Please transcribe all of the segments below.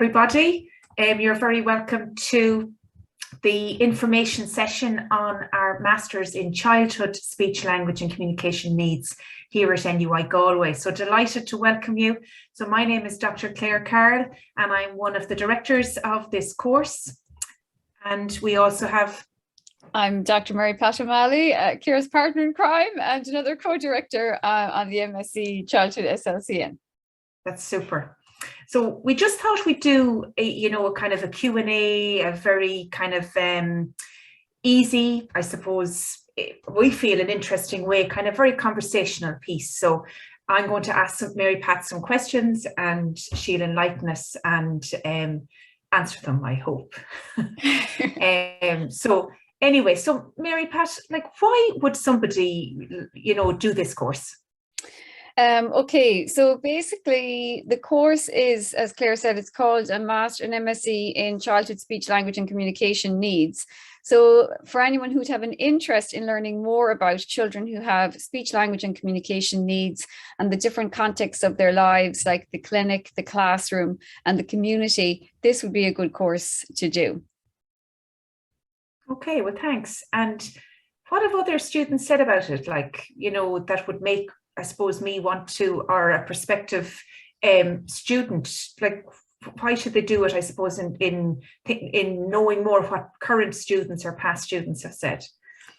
Everybody, you're very welcome to the information session on our Masters in Childhood, Speech, Language and Communication Needs here at NUI Galway. So delighted to welcome you. So my name is Dr. Claire Carroll and I'm one of the directors of this course. And we also have... I'm Dr. Mary Pat O'Malley, Claire's partner in crime and another co-director on the MSc Childhood SLCN. That's super. So we just thought we'd do a kind of a Q&A, a very kind of easy, I suppose, we feel an interesting way, kind of very conversational piece. So I'm going to ask Mary Pat some questions and she'll enlighten us and answer them, I hope. So anyway, so Mary Pat, like, why would somebody, do this course? Okay, so basically the course is, as Claire said, it's called an MSc in Childhood Speech, Language and Communication Needs. So for anyone who'd have an interest in learning more about children who have speech, language and communication needs and the different contexts of their lives, like the clinic, the classroom and the community, this would be a good course to do. Okay, well, thanks. And what have other students said about it? Like, that would make, I suppose, me want to, or a prospective student, like, why should they do it, I suppose, in knowing more what current students or past students have said?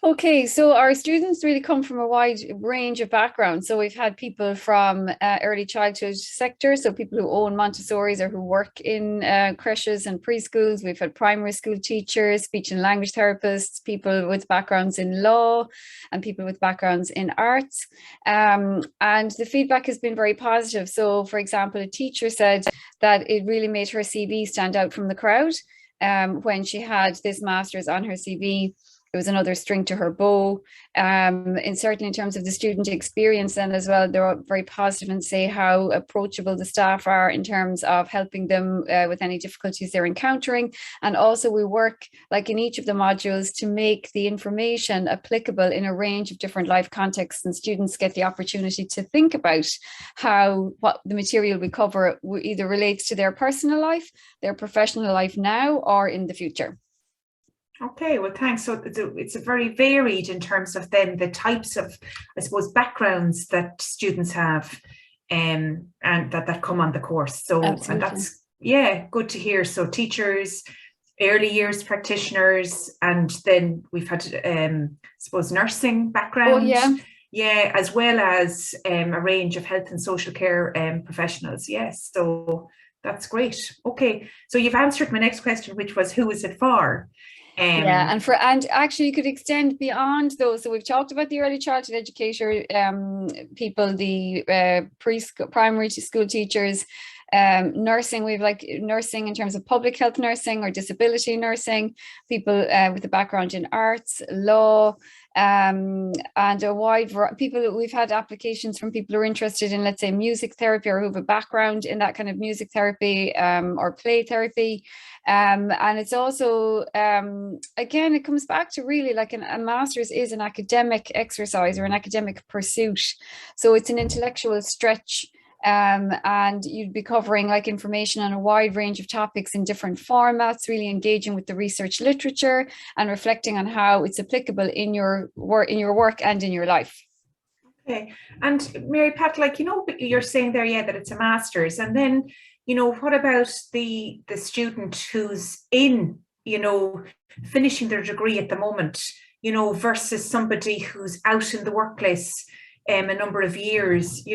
Okay, so our students really come from a wide range of backgrounds. So we've had people from early childhood sector, so people who own Montessori's or who work in creches and preschools. We've had primary school teachers, speech and language therapists, people with backgrounds in law and people with backgrounds in arts. And the feedback has been very positive. So for example, a teacher said that it really made her CV stand out from the crowd when she had this master's on her CV. It was another string to her bow. And certainly in terms of the student experience then as well, they're very positive and say how approachable the staff are in terms of helping them with any difficulties they're encountering. And also we work, like in each of the modules, to make the information applicable in a range of different life contexts, and students get the opportunity to think about what the material we cover either relates to their personal life, their professional life now, or in the future. Okay, well, thanks. So it's a very varied in terms of then the types of, I suppose, backgrounds that students have and that come on the course. So, absolutely. And that's, yeah, good to hear. So teachers, early years practitioners, and then we've had, I suppose, nursing background. Oh, yeah. Yeah, as well as a range of health and social care professionals. Yes, so that's great. Okay, so you've answered my next question, which was, who is it for? Yeah, and actually you could extend beyond those. So we've talked about the early childhood educator people, the primary school teachers, nursing. We've like nursing in terms of public health nursing or disability nursing, people with a background in arts, law, and a wide variety of people. We've had applications from people who are interested in, let's say, music therapy or who have a background in that kind of music therapy or play therapy. And it's also, again, it comes back to really like a master's is an academic exercise or an academic pursuit. So it's an intellectual stretch. And you'd be covering like information on a wide range of topics in different formats, really engaging with the research literature and reflecting on how it's applicable in your work and in your life. Okay, and Mary Pat, like, you're saying there, yeah, that it's a master's, and then, what about the student who's in, finishing their degree at the moment, versus somebody who's out in the workplace a number of years,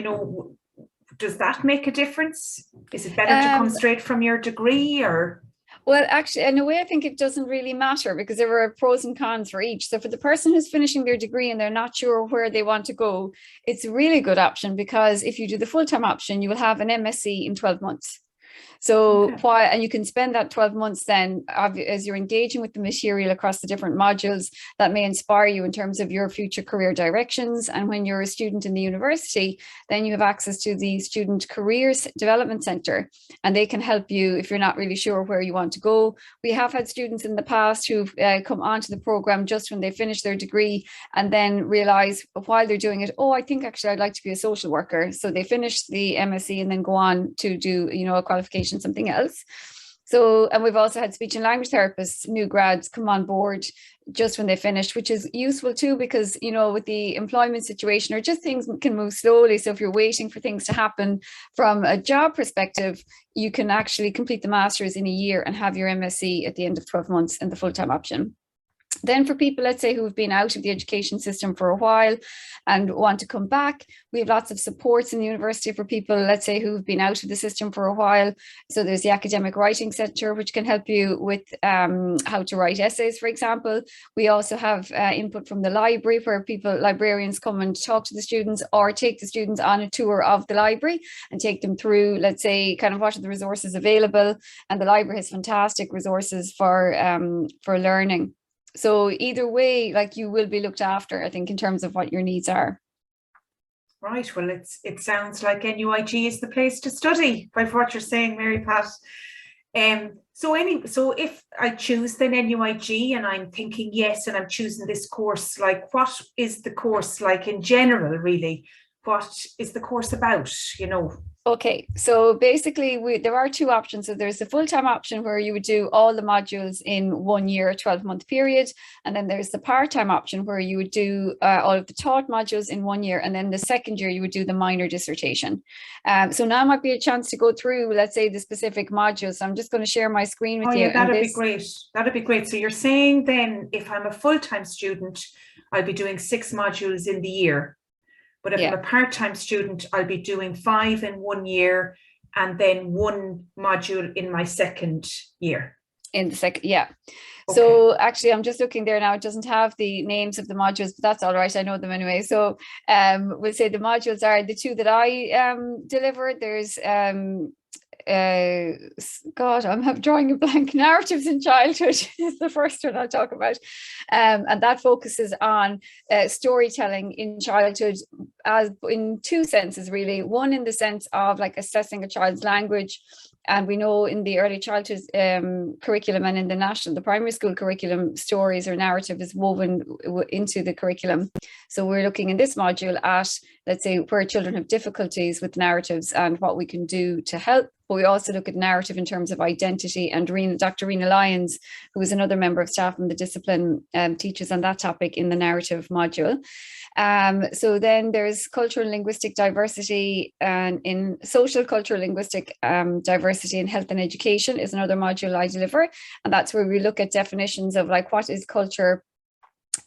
does that make a difference? Is it better to come straight from your degree, or? Well, actually, in a way, I think it doesn't really matter because there are pros and cons for each. So for the person who's finishing their degree and they're not sure where they want to go, it's a really good option, because if you do the full-time option, you will have an MSc in 12 months. So okay. And you can spend that 12 months then as you're engaging with the material across the different modules that may inspire you in terms of your future career directions. And when you're a student in the university, then you have access to the Student Careers Development Centre, and they can help you if you're not really sure where you want to go. We have had students in the past who've come onto the programme just when they finish their degree and then realise while they're doing it, oh, I think actually I'd like to be a social worker. So they finish the MSc and then go on to do, a qualification, something else. So, and we've also had speech and language therapists, new grads, come on board just when they finished, which is useful too, because, you know, with the employment situation or just things can move slowly. So if you're waiting for things to happen from a job perspective, you can actually complete the master's in a year and have your MSc at the end of 12 months in the full-time option. Then for people, let's say, who have been out of the education system for a while and want to come back, we have lots of supports in the university for people, let's say, who have been out of the system for a while. So there's the Academic Writing Centre, which can help you with how to write essays, for example. We also have input from the library, where librarians come and talk to the students or take the students on a tour of the library and take them through, let's say, kind of what are the resources available. And the library has fantastic resources for learning. So either way, like, you will be looked after, I think, in terms of what your needs are. Right. Well, it sounds like NUIG is the place to study by what you're saying, Mary Pat. So if I choose then NUIG and I'm thinking yes, and I'm choosing this course, like, what is the course like in general, really? What is the course about, you know? Okay, so basically there are two options. So there's the full-time option where you would do all the modules in 1 year, a 12-month period. And then there's the part-time option where you would do all of the taught modules in 1 year. And then the second year you would do the minor dissertation. So now might be a chance to go through, let's say, the specific modules. So I'm just going to share my screen with you. Yeah, that'd be great. That'd be great. So you're saying then if I'm a full-time student, I'll be doing 6 modules in the year. But if I'm a part-time student, I'll be doing 5 in 1 year and then 1 module in my second year. In the second, yeah. Okay. So actually, I'm just looking there now. It doesn't have the names of the modules, but that's all right. I know them anyway. So we'll say the modules are the 2 that I delivered. There's God, I'm drawing a blank. Narratives in childhood is the first one I'll talk about, and that focuses on storytelling in childhood, as in 2 senses really. One, in the sense of like assessing a child's language. And we know in the early childhood curriculum and in the primary school curriculum, stories or narrative is woven into the curriculum. So we're looking in this module at, let's say, where children have difficulties with narratives and what we can do to help. But we also look at narrative in terms of identity, and Dr. Rena Lyons, who is another member of staff in the discipline, teaches on that topic in the narrative module. So then there's cultural and linguistic diversity, and in social, cultural, linguistic diversity in health and education is another module I deliver. And that's where we look at definitions of like, what is culture?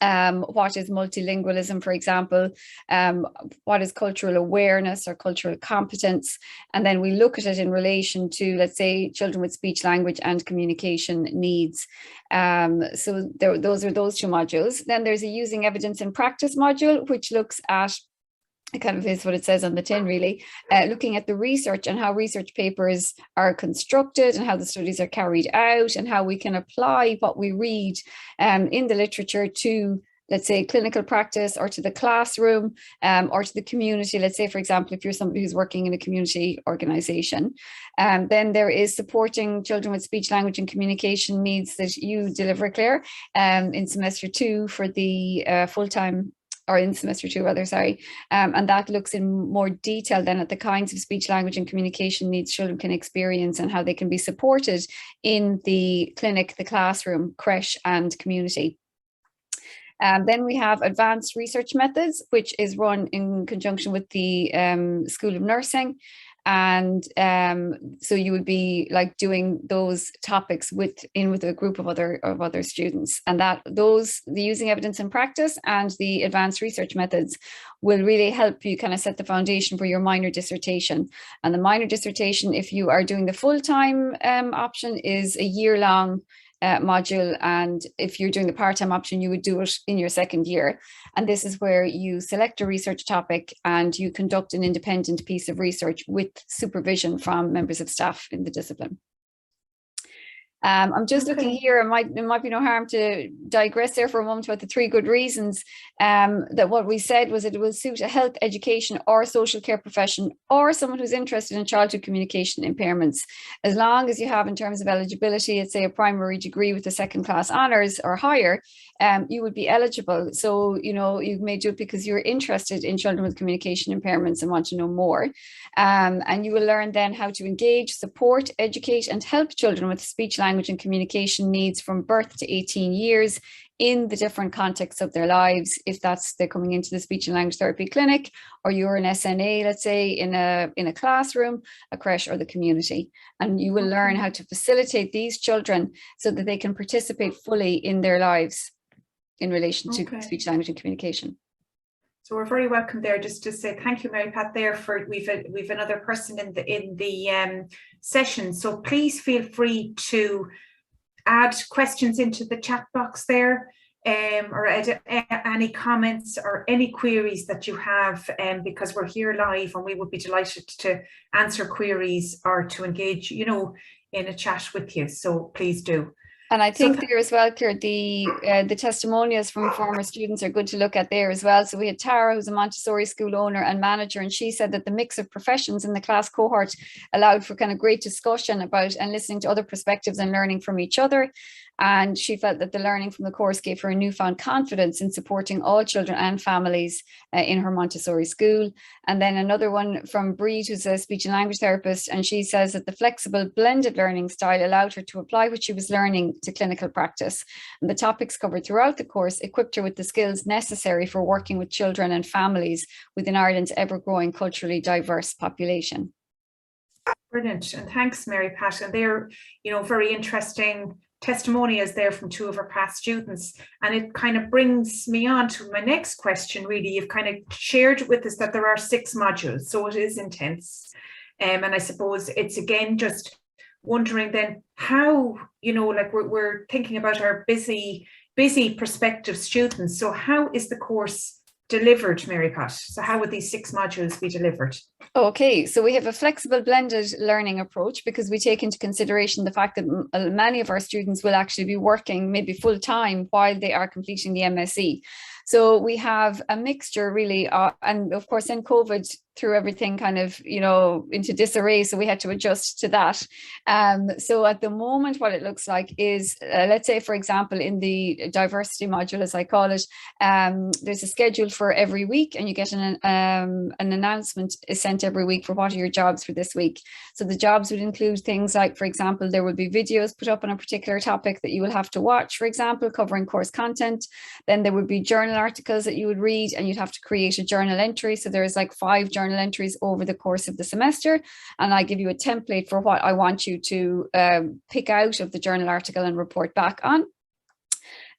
What is multilingualism, for example? What is cultural awareness or cultural competence? And then we look at it in relation to, let's say, children with speech, language and communication needs. So those are those 2 modules. Then there's a using evidence in practice module, which looks at, it kind of is what it says on the tin, really, looking at the research and how research papers are constructed and how the studies are carried out and how we can apply what we read in the literature to, let's say, clinical practice or to the classroom or to the community. Let's say, for example, if you're somebody who's working in a community organization. Then there is supporting children with speech, language and communication needs that you deliver, Claire, in semester 2 for the full-time, or in semester 2 rather, sorry. And that looks in more detail then at the kinds of speech, language and communication needs children can experience and how they can be supported in the clinic, the classroom, creche and community. Then we have advanced research methods, which is run in conjunction with the School of Nursing. And so you would be like doing those topics with a group of other students, and the using evidence in practice and the advanced research methods will really help you kind of set the foundation for your minor dissertation. And the minor dissertation, if you are doing the full-time option, is a year-long module, and if you're doing the part-time option, you would do it in your second year. And this is where you select a research topic and you conduct an independent piece of research with supervision from members of staff in the discipline. I'm just looking here, it might be no harm to digress there for a moment about the 3 good reasons. That what we said was that it will suit a health, education or social care profession or someone who's interested in childhood communication impairments. As long as you have, in terms of eligibility, let's say a primary degree with a 2nd class honours or higher, you would be eligible. So, you know, you may do it because you're interested in children with communication impairments and want to know more. And you will learn then how to engage, support, educate and help children with speech, language and communication needs from birth to 18 years in the different contexts of their lives. If that's they're coming into the speech and language therapy clinic, or you're an SNA, let's say in a classroom, a creche or the community, and you will learn how to facilitate these children so that they can participate fully in their lives in relation to speech, language and communication. So we're very welcome there. Just to say thank you, Mary Pat, there for we've another person in the session. So please feel free to add questions into the chat box there, or any comments or any queries that you have, because we're here live and we would be delighted to answer queries or to engage, you know, in a chat with you. So please do. And I think there as well, Claire, the testimonials from former students are good to look at there as well. So we had Tara, who's a Montessori school owner and manager, and she said that the mix of professions in the class cohort allowed for kind of great discussion about and listening to other perspectives and learning from each other. And she felt that the learning from the course gave her a newfound confidence in supporting all children and families in her Montessori school. And then another one from Breed, who's a speech and language therapist, and she says that the flexible blended learning style allowed her to apply what she was learning to clinical practice. And the topics covered throughout the course equipped her with the skills necessary for working with children and families within Ireland's ever-growing culturally diverse population. Brilliant. And thanks, Mary Pat. And they're, you know, very interesting testimonials there from 2 of our past students. And it kind of brings me on to my next question, really. You've kind of shared with us that there are 6 modules, so it is intense. And I suppose it's again just wondering then how, you know, like we're thinking about our busy prospective students. So how is the course delivered, Mary Pat? So how would these 6 modules be delivered? Okay, so we have a flexible blended learning approach because we take into consideration the fact that many of our students will actually be working maybe full time while they are completing the MSc. So we have a mixture really, and of course in COVID threw everything kind of, you know, into disarray. So we had to adjust to that. So at the moment, what it looks like is, let's say, for example, in the diversity module, as I call it, there's a schedule for every week and you get an announcement is sent every week for what are your jobs for this week. So the jobs would include things like, for example, there will be videos put up on a particular topic that you will have to watch, for example, covering course content. Then there would be journal articles that you would read and you'd have to create a journal entry. So there's like 5 journal entries over the course of the semester, and I give you a template for what I want you to pick out of the journal article and report back on.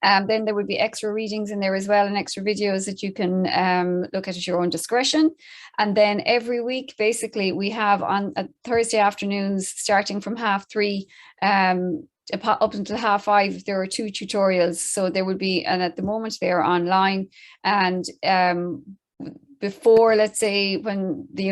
Then there would be extra readings in there as well and extra videos that you can look at your own discretion. And then every week, basically, we have on Thursday afternoons, starting from 3:30 up until 5:30, there are 2 tutorials. So there would be, and at the moment they're online, and before, let's say, when the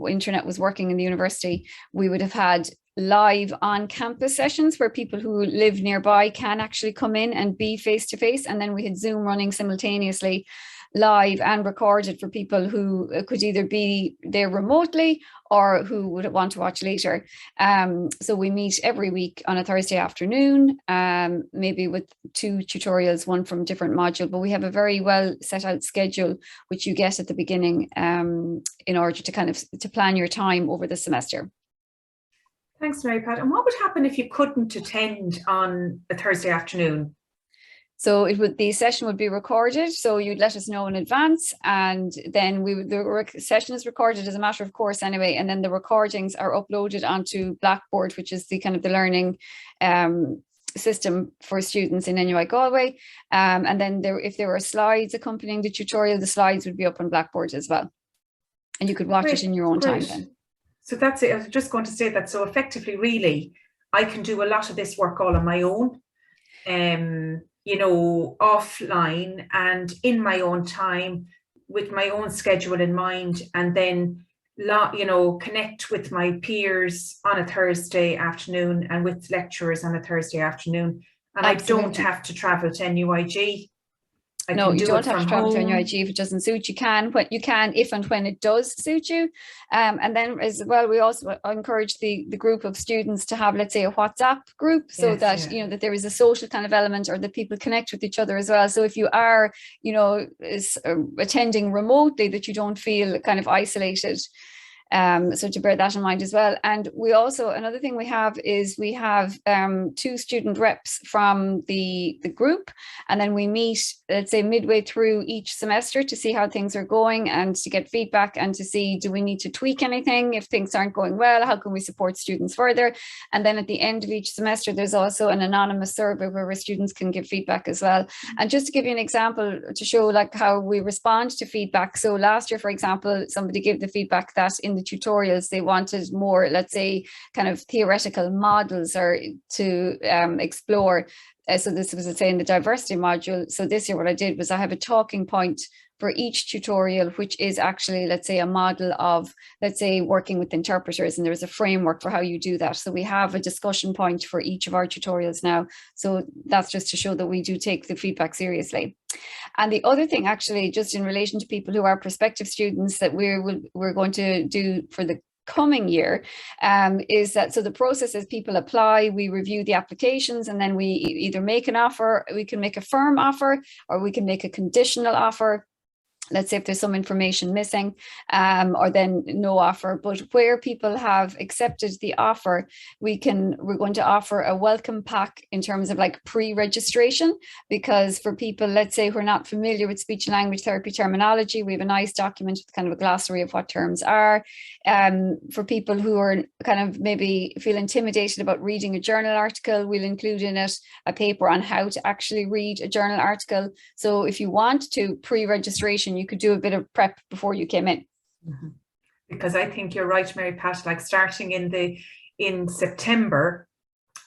internet was working in the university, we would have had live on campus sessions where people who live nearby can actually come in and be face to face. And then we had Zoom running simultaneously, live and recorded, for people who could either be there remotely or who would want to watch later. So we meet every week on a Thursday afternoon, maybe with 2 tutorials, one from different module, but we have a very well set out schedule, which you get at the beginning in order to kind of to plan your time over the semester. Thanks, Mary Pat. And what would happen if you couldn't attend on a Thursday afternoon? So the session would be recorded. So you'd let us know in advance, and then the session is recorded as a matter of course anyway. And then the recordings are uploaded onto Blackboard, which is the kind of the learning system for students in NUI Galway. And then if there are slides accompanying the tutorial, the slides would be up on Blackboard as well. And you could watch it in your own time then. So that's it. I was just going to say that. So effectively, really, I can do a lot of this work all on my own. You know, offline and in my own time with my own schedule in mind, and then connect with my peers on a Thursday afternoon and with lecturers on a Thursday afternoon. And Absolutely. I don't have to travel to NUIG. No, you don't have to travel to NUIG if it doesn't suit. You can if and when it does suit you. And then as well, we also encourage the group of students to have, let's say, a WhatsApp group, so that that there is a social kind of element, or that people connect with each other as well. So if you are attending remotely, that you don't feel kind of isolated. So to bear that in mind as well. And we also, another thing we have is we have 2 student reps from the group, and then we meet, let's say, midway through each semester to see how things are going and to get feedback and to see, do we need to tweak anything? If things aren't going well, how can we support students further? And then at the end of each semester, there's also an anonymous survey where students can give feedback as well. And just to give you an example to show like how we respond to feedback. So last year, for example, somebody gave the feedback that in the tutorials they wanted more, let's say, kind of theoretical models or to explore. So this was, let's say, in the diversity module. So this year what I did was I have a talking point for each tutorial, which is actually, let's say, a model of, let's say, working with interpreters, and there's a framework for how you do that. So we have a discussion point for each of our tutorials now. So that's just to show that we do take the feedback seriously. And the other thing, actually, just in relation to people who are prospective students, that we're going to do for the coming year is that, so the process is people apply, we review the applications, and then we either make an offer, we can make a firm offer, or we can make a conditional offer. Let's say if there's some information missing, or then no offer. But where people have accepted the offer, we're going to offer a welcome pack in terms of like pre-registration, because for people, let's say, who are not familiar with speech and language therapy terminology, we have a nice document with kind of a glossary of what terms are. For people who are kind of maybe feel intimidated about reading a journal article, we'll include in it a paper on how to actually read a journal article. So if you want to pre-registration, you could do a bit of prep before you came in. Mm-hmm. Because I think you're right, Mary Pat, like starting in September,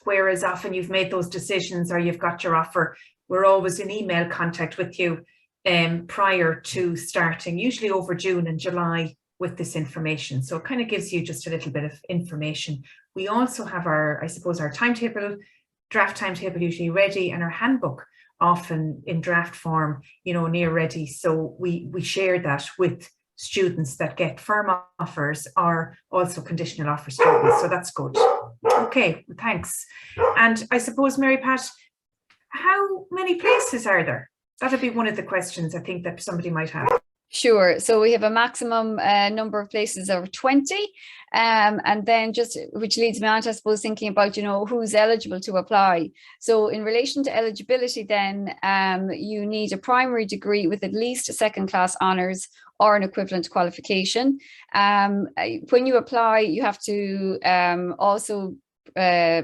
whereas often you've made those decisions or you've got your offer, we're always in email contact with you prior to starting, usually over June and July, with this information. So it kind of gives you just a little bit of information. We also have our timetable, draft timetable usually ready, and our handbook often in draft form, near ready. So we share that with students that get firm offers or also conditional offer students. So that's good. Okay, thanks. And I suppose, Mary Pat, how many places are there? That'll be one of the questions I think that somebody might have. Sure. So we have a maximum number of places of 20. And then just, which leads me on to, I suppose, thinking about, who's eligible to apply. So in relation to eligibility, then you need a primary degree with at least a second-class honours or an equivalent qualification. When you apply, you have to also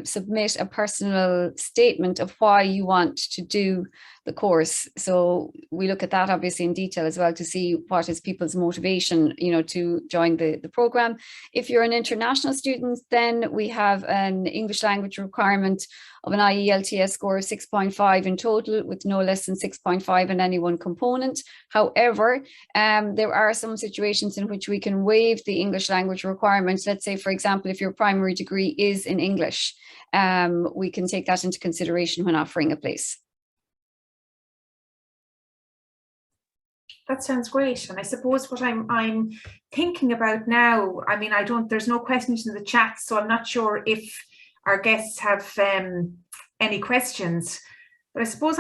submit a personal statement of why you want to do the course. So we look at that obviously in detail as well to see what is people's motivation, to join the program. If you're an international student, then we have an English language requirement of an IELTS score of 6.5 in total, with no less than 6.5 in any one component. However, there are some situations in which we can waive the English language requirements. Let's say, for example, if your primary degree is in English, we can take that into consideration when offering a place. That sounds great. And I suppose what I'm thinking about now, I mean, there's no questions in the chat, so I'm not sure if our guests have any questions, but I suppose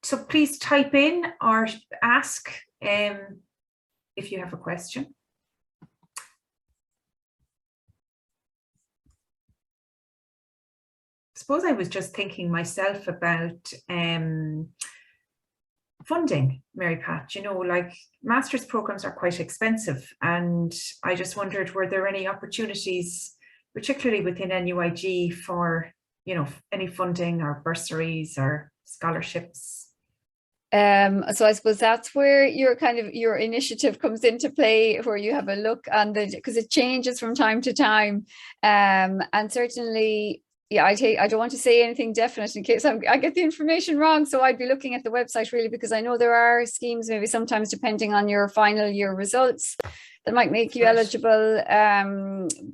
so please type in or ask if you have a question. I suppose I was just thinking myself about funding, Mary Pat. Like master's programs are quite expensive, and I just wondered, were there any opportunities, particularly within NUIG, for any funding or bursaries or scholarships? So I suppose that's where your initiative comes into play, where you have a look on because it changes from time to time, and certainly yeah, I don't want to say anything definite in case I get the information wrong. So I'd be looking at the website really, because I know there are schemes, maybe sometimes depending on your final year results, that might make you eligible.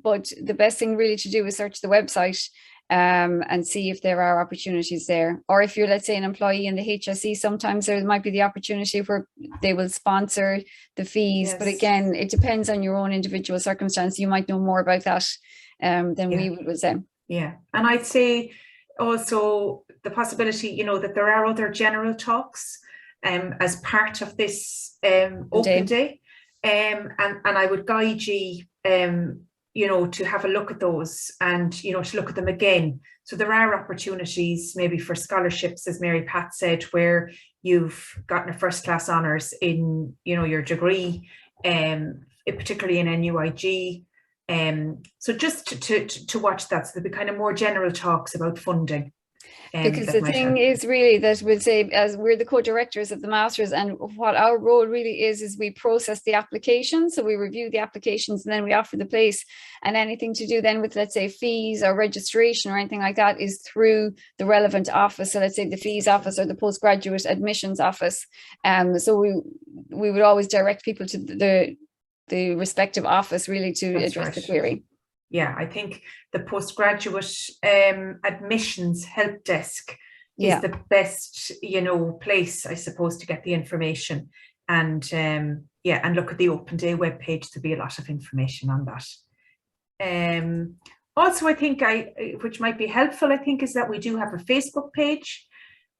But the best thing really to do is search the website and see if there are opportunities there. Or if you're, let's say, an employee in the HSE, sometimes there might be the opportunity where they will sponsor the fees. Yes. But again, it depends on your own individual circumstance. You might know more about that than we would say. Yeah, and I'd say also the possibility, you know, that there are other general talks as part of this open day. And I would guide you, you know, to have a look at those and, you know, to look at them again. So there are opportunities maybe for scholarships, as Mary Pat said, where you've gotten a first class honours in, you know, your degree, particularly in NUIG. So just to watch that, so there'll be kind of more general talks about funding. Because the thing is really that we'll say, as we're the co-directors of the Masters, and what our role really is we process the applications. So we review the applications and then we offer the place, and anything to do then with, let's say, fees or registration or anything like that is through the relevant office. So let's say the fees office or the postgraduate admissions office. So we would always direct people to the respective office really to address the query. Yeah, I think the postgraduate admissions help desk is the best, you know, place, I suppose, to get the information. And and look at the Open Day webpage. There'll be a lot of information on that. Also, I think which might be helpful, I think, is that we do have a Facebook page.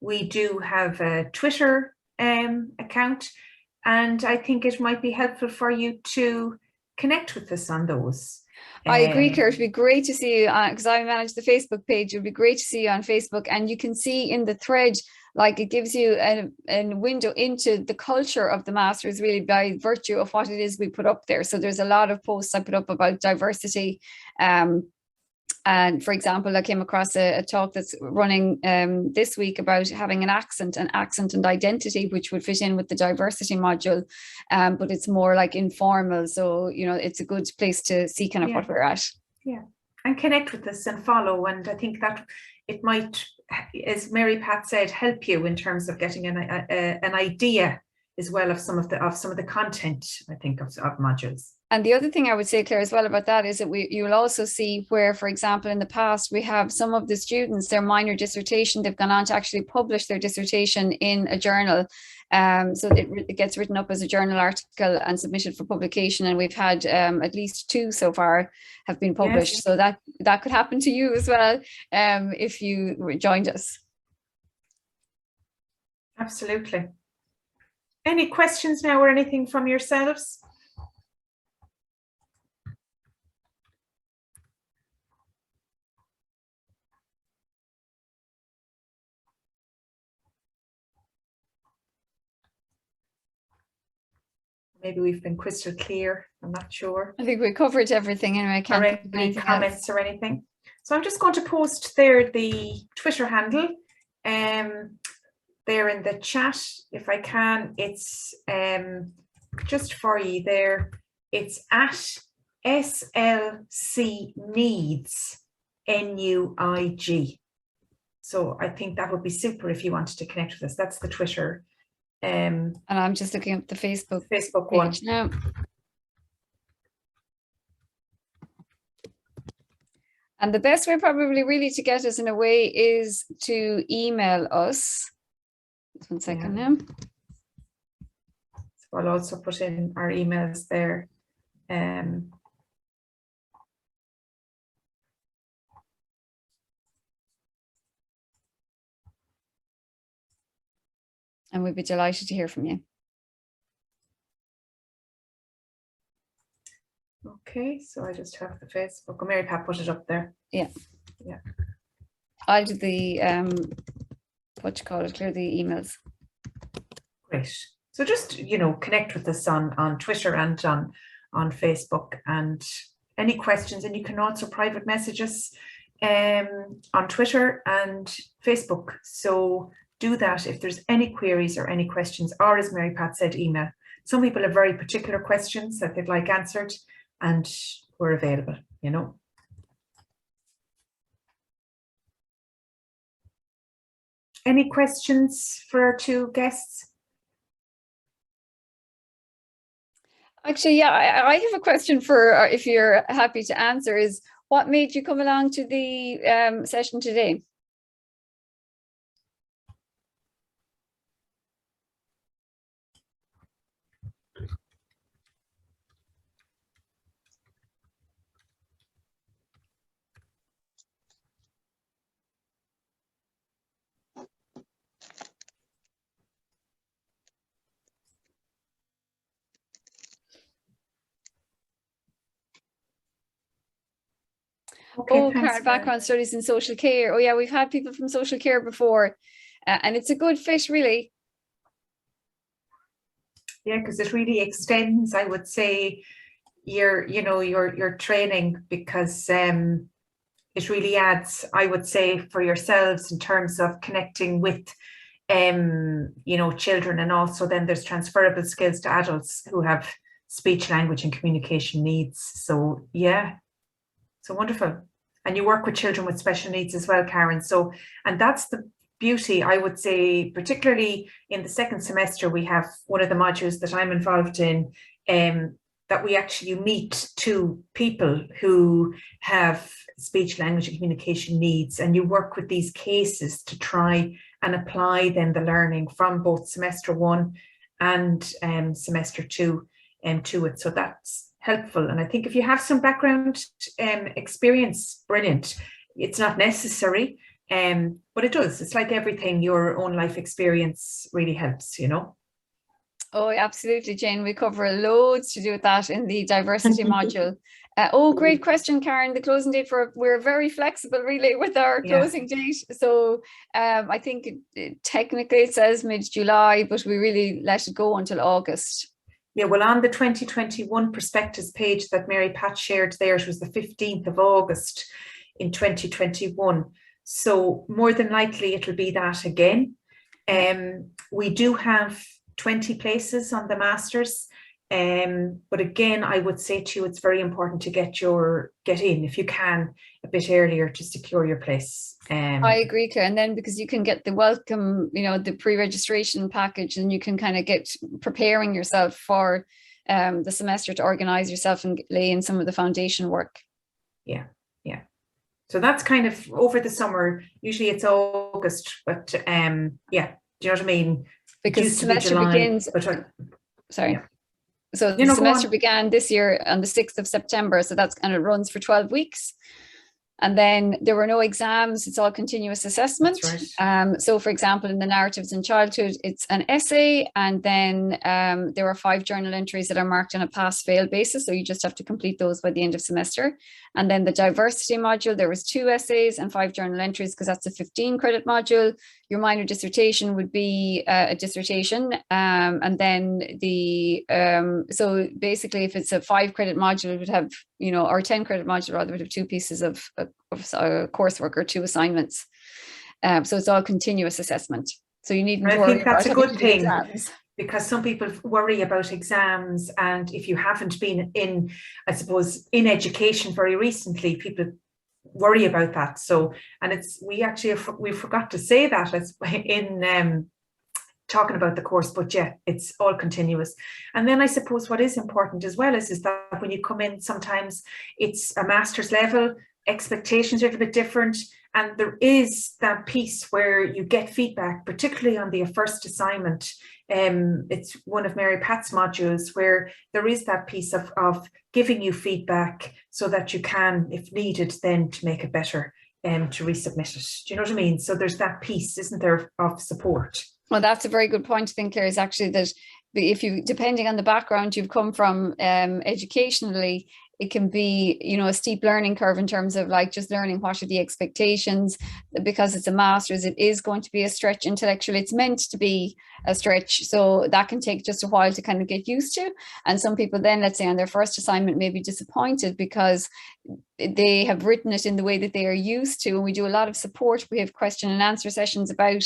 We do have a Twitter account. And I think it might be helpful for you to connect with us on those. I agree, Claire. It'd be great to see you because I manage the Facebook page. It'd be great to see you on Facebook, and you can see in the thread, like, it gives you a window into the culture of the Masters really by virtue of what it is we put up there. So there's a lot of posts I put up about diversity. And for example, I came across a talk that's running this week about having an accent and identity, which would fit in with the diversity module, but it's more like informal. So, you know, it's a good place to see kind of what we're at. Yeah, and connect with us and follow. And I think that it might, as Mary Pat said, help you in terms of getting an idea as well of some of the content, I think, of modules. And the other thing I would say, Claire, as well about that is that you will also see where, for example, in the past, we have some of the students, their minor dissertation, they've gone on to actually publish their dissertation in a journal. So it gets written up as a journal article and submitted for publication. And we've had at least 2 so far have been published. Yes. So that could happen to you as well if you joined us. Absolutely. Any questions now or anything from yourselves? Maybe we've been crystal clear. I'm not sure. I think we covered everything anyway. I can't think of any comments or anything. So I'm just going to post there the Twitter handle there in the chat if I can. It's just for you there. It's at SLC Needs NUIG. So I think that would be super if you wanted to connect with us. That's the Twitter. And I'm just looking at the Facebook one now. And the best way probably really to get us in a way is to email us. Just 1 second now. So I'll also put in our emails there. And we'd be delighted to hear from you. Okay, so I just have the Facebook. Oh, Mary Pat put it up there. Yeah. Yeah. I'll do the what you call it, clear the emails. Great. So just, you know, connect with us on Twitter and on Facebook, and any questions, and you can also private message us on Twitter and Facebook. So do that if there's any queries or any questions, or as Mary Pat said, email. Some people have very particular questions that they'd like answered, and we're available, you know. Any questions for our two guests? Actually, yeah, I have a question for, if you're happy to answer, is what made you come along to the session today? Okay, Oh, thanks. current background studies in social care. Oh yeah, we've had people from social care before, and it's a good fit, really. Yeah, because it really extends, I would say, your training, because it really adds, I would say, for yourselves in terms of connecting with children, and also then there's transferable skills to adults who have speech, language and communication needs. So yeah, so wonderful. And you work with children with special needs as well, Karen. So, and that's the beauty, I would say, particularly in the second semester, we have one of the modules that I'm involved in, that we actually meet two people who have speech, language and communication needs, and you work with these cases to try and apply then the learning from both semester one and semester two to it. So that's helpful. And I think if you have some background experience, brilliant. It's not necessary, but it does. It's like everything, your own life experience really helps, you know. Oh, absolutely, Jane. We cover loads to do with that in the diversity module. Great question, Karen. The closing date we're very flexible really with our closing date. So I think technically it says mid-July, but we really let it go until August. Yeah, well, on the 2021 prospectus page that Mary Pat shared there, it was the 15th of August in 2021. So more than likely it'll be that again. We do have 20 places on the masters, but again, I would say to you, it's very important to get in if you can a bit earlier to secure your place. I agree, Claire. And then because you can get the welcome, the pre-registration package, and you can kind of get preparing yourself for the semester to organize yourself and lay in some of the foundation work. Yeah. So that's kind of over the summer. Usually it's August, but yeah, do you know what I mean? Because semester begins. Sorry. Yeah. So the semester began this year on the 6th of September. So that's, and it runs for 12 weeks. And then there were no exams. It's all continuous assessment. That's right. So for example, in the narratives in childhood, it's an essay, and then there are 5 journal entries that are marked on a pass-fail basis. So you just have to complete those by the end of semester. And then the diversity module, there was 2 essays and 5 journal entries, because that's a 15 credit module. Your minor dissertation would be a dissertation. And then so basically if it's a 5 credit module, it would have, or 10 credit module rather, would have 2 pieces of coursework or 2 assignments. So it's all continuous assessment. So you needn't worry. I think that's a good thing, because some people worry about exams, and if you haven't been in, I suppose, in education very recently, people worry about that. So, and we forgot to say that as in talking about the course, but yeah, it's all continuous. And then I suppose what is important as well is that when you come in, sometimes it's a master's level, expectations are a little bit different, and there is that piece where you get feedback, particularly on the first assignment. It's one of Mary Pat's modules where there is that piece of giving you feedback so that you can, if needed, then to make it better and to resubmit it. Do you know what I mean? So there's that piece, isn't there, of support. Well, that's a very good point to think, Claire, is actually that if you, depending on the background you've come from educationally, it can be, a steep learning curve in terms of like just learning what are the expectations. Because it's a master's, it is going to be a stretch intellectually. It's meant to be a stretch. So that can take just a while to kind of get used to. And some people then, let's say on their first assignment, may be disappointed because they have written it in the way that they are used to. And we do a lot of support. We have question and answer sessions about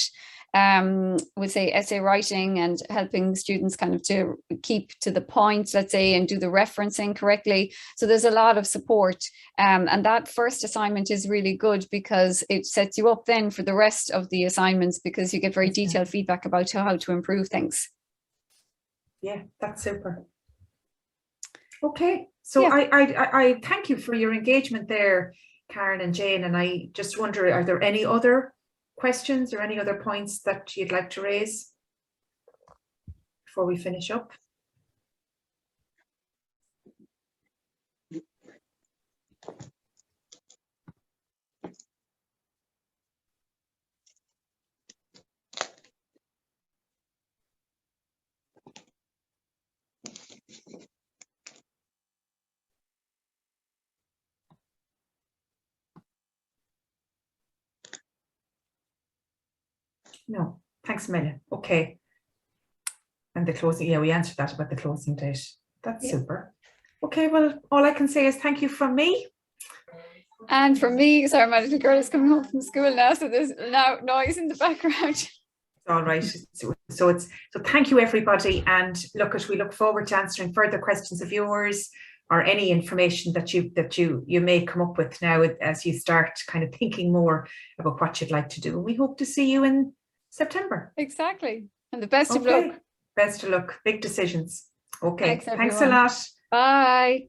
would say essay writing and helping students kind of to keep to the point, let's say, and do the referencing correctly. So there's a lot of support. And that first assignment is really good because it sets you up then for the rest of the assignments, because you get very detailed feedback about how to improve things. Yeah, that's super. Okay, so I thank you for your engagement there, Karen and Jane, and I just wonder, are there any other questions or any other points that you'd like to raise before we finish up? No, thanks a million. Okay. And the closing, yeah, we answered that about the closing date. That's super. Okay, well, all I can say is thank you from me. And from me, sorry, my little girl is coming home from school now, so there's now noise in the background. All right. So thank you, everybody. And we look forward to answering further questions of yours or any information that you may come up with now as you start kind of thinking more about what you'd like to do. And we hope to see you in September. Exactly. And the best of luck. Best of luck. Big decisions. Okay. Thanks a lot. Bye.